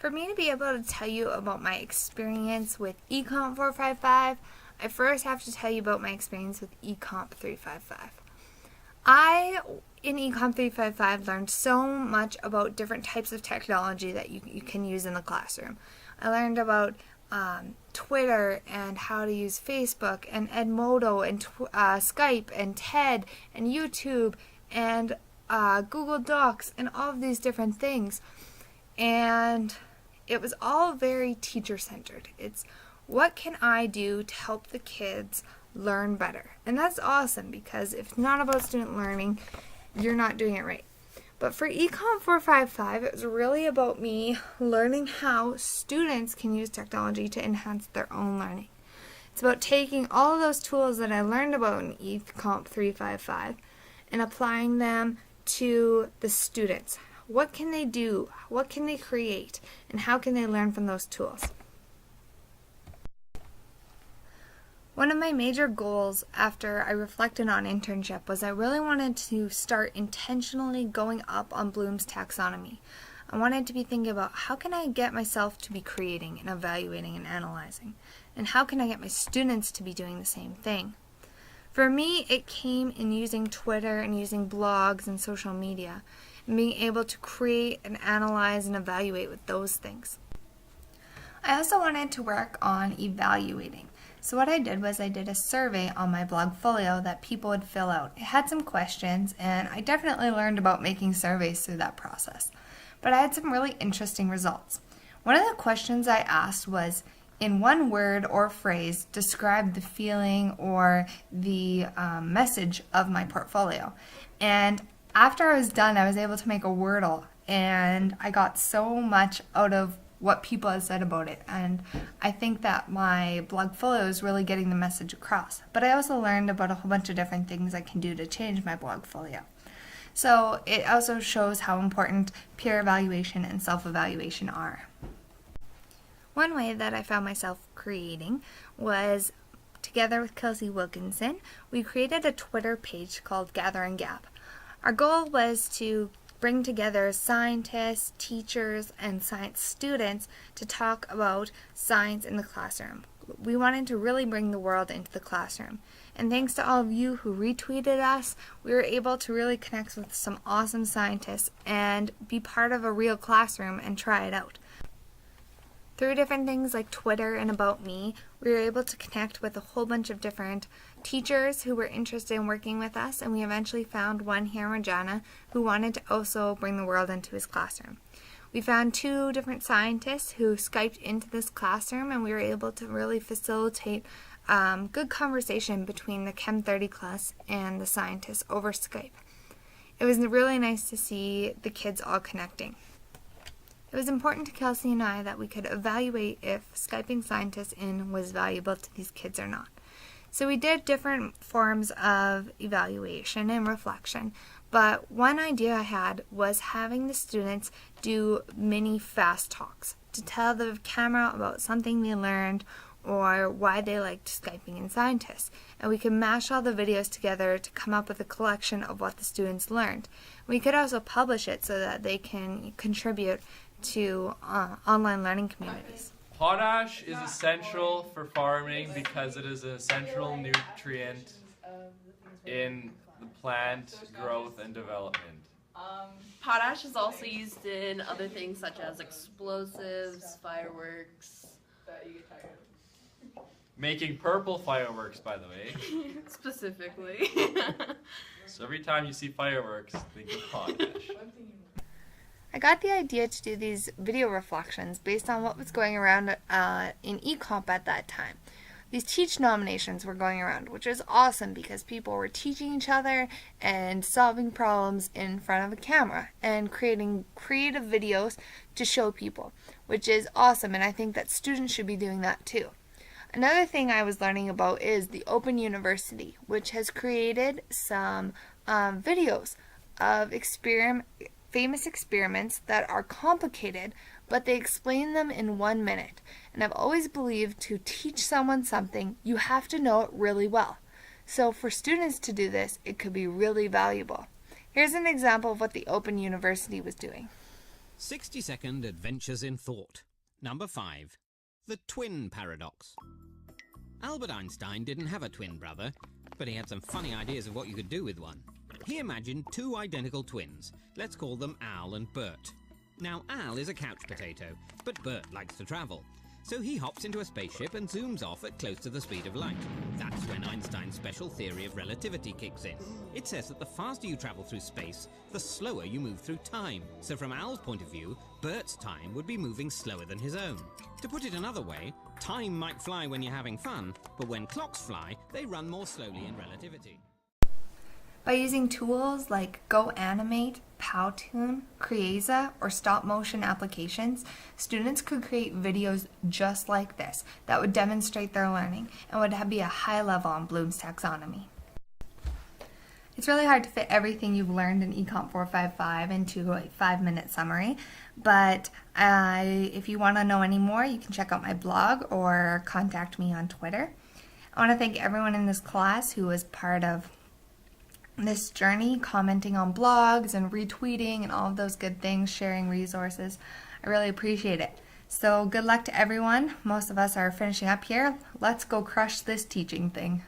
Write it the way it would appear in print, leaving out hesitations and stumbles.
For me to be able to tell you about my experience with Ecmp455, I first have to tell you about my experience with Ecmp355. In Ecmp355, learned so much about different types of technology that you can use in the classroom. I learned about Twitter and how to use Facebook and Edmodo and Skype and TED and YouTube and Google Docs and all of these different things. And it was all very teacher-centered. It's what can I do to help the kids learn better? And that's awesome, because if it's not about student learning, you're not doing it right. But for Ecmp455, it was really about me learning how students can use technology to enhance their own learning. It's about taking all of those tools that I learned about in Ecmp355 and applying them to the students. What can they do? What can they create? And how can they learn from those tools? One of my major goals after I reflected on internship was I really wanted to start intentionally going up on Bloom's taxonomy. I wanted to be thinking about how can I get myself to be creating and evaluating and analyzing? And how can I get my students to be doing the same thing? For me, it came in using Twitter and using blogs and social media, and being able to create and analyze and evaluate with those things. I also wanted to work on evaluating. So what I did was I did a survey on my blogfolio that people would fill out. It had some questions, and I definitely learned about making surveys through that process. But I had some really interesting results. One of the questions I asked was, in one word or phrase, describe the feeling or the message of my portfolio. And after I was done, I was able to make a Wordle, and I got so much out of what people had said about it, and I think that my blogfolio is really getting the message across. But I also learned about a whole bunch of different things I can do to change my blogfolio. So it also shows how important peer evaluation and self-evaluation are. One way that I found myself creating was, together with Kelsey Wilkinson, we created a Twitter page called Gather and Gap. Our goal was to bring together scientists, teachers, and science students to talk about science in the classroom. We wanted to really bring the world into the classroom. And thanks to all of you who retweeted us, we were able to really connect with some awesome scientists and be part of a real classroom and try it out. Through different things like Twitter and About Me, we were able to connect with a whole bunch of different teachers who were interested in working with us, and we eventually found one here in Regina who wanted to also bring the world into his classroom. We found 2 different scientists who Skyped into this classroom, and we were able to really facilitate good conversation between the Chem 30 class and the scientists over Skype. It was really nice to see the kids all connecting. It was important to Kelsey and I that we could evaluate if Skyping scientists in was valuable to these kids or not. So we did different forms of evaluation and reflection, but one idea I had was having the students do mini fast talks to tell the camera about something they learned or why they liked Skyping in scientists. And we could mash all the videos together to come up with a collection of what the students learned. We could also publish it so that they can contribute to online learning communities. Potash is essential for farming because it is an essential nutrient in the plant growth and development. Potash is also used in other things such as explosives, fireworks. Making purple fireworks, by the way. Specifically. So every time you see fireworks, think of potash. I got the idea to do these video reflections based on what was going around in Ecomp at that time. These teach nominations were going around, which was awesome because people were teaching each other and solving problems in front of a camera and creating creative videos to show people, which is awesome, and I think that students should be doing that too. Another thing I was learning about is the Open University, which has created some videos of famous experiments that are complicated, but they explain them in 1 minute. And I've always believed to teach someone something, you have to know it really well. So for students to do this, it could be really valuable. Here's an example of what the Open University was doing. 60-second adventures in thought. Number 5. The twin paradox. Albert Einstein didn't have a twin brother, but he had some funny ideas of what you could do with one. He imagined two identical twins. Let's call them Al and Bert. Now, Al is a couch potato, but Bert likes to travel. So he hops into a spaceship and zooms off at close to the speed of light. That's when Einstein's special theory of relativity kicks in. It says that the faster you travel through space, the slower you move through time. So from Al's point of view, Bert's time would be moving slower than his own. To put it another way, time might fly when you're having fun, but when clocks fly, they run more slowly in relativity. By using tools like GoAnimate, Powtoon, Creasa, or stop-motion applications, students could create videos just like this that would demonstrate their learning and would be a high level on Bloom's taxonomy. It's really hard to fit everything you've learned in Ecmp455 into a 5-minute summary, but if you want to know any more, you can check out my blog or contact me on Twitter. I want to thank everyone in this class who was part of this journey, commenting on blogs and retweeting and all of those good things, sharing resources. I really appreciate it. So good luck to everyone. Most of us are finishing up here. Let's go crush this teaching thing.